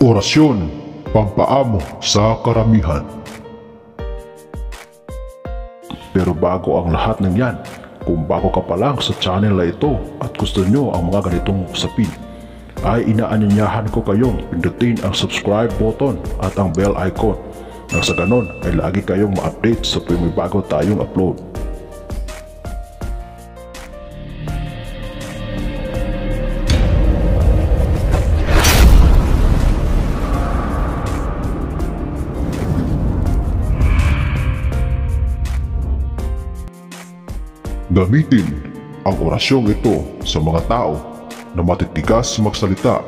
Orasyon, pampaamo sa karamihan. Pero bago ang lahat ng yan, kung bago ka pa lang sa channel na ito at gusto nyo ang mga ganitong usapin, ay inaanyayahan ko kayong pindutin ang subscribe button at ang bell icon nang sa ganon ay lagi kayong ma-update sa tuwing may bago tayong upload. Gamitin ang orasyong ito sa mga tao na matitigas magsalita.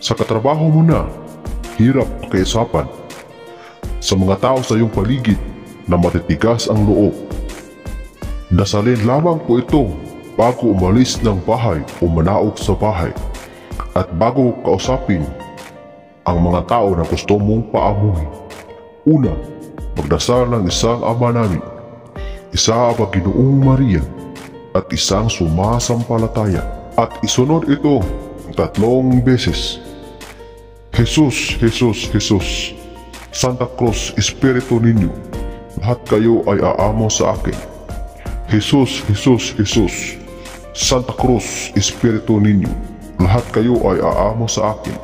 Sa katrabaho mo na, hirap pakiusapan. Sa mga tao sa iyong paligid na matitigas ang loob. Dasalin lamang po ito bago umalis ng bahay o manaog sa bahay. At bago kausapin ang mga tao na gusto mong paamuhin. Una, magdasal ng isang Ama namin, isa ang Ginoong Maria, at isang sumasampalataya, at isunod ito 3 beses. Jesus, Jesus, Jesus, Santa Cruz, Espiritu ninyo, lahat kayo ay aamo sa akin. Jesus, Jesus, Jesus, Santa Cruz, Espiritu ninyo, lahat kayo ay aamo sa akin.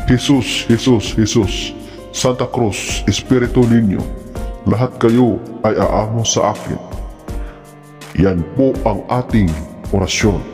Jesus, Jesus, Jesus, Santa Cruz, Espiritu ninyo, lahat kayo ay aamo sa akin. Yan po ang ating orasyon.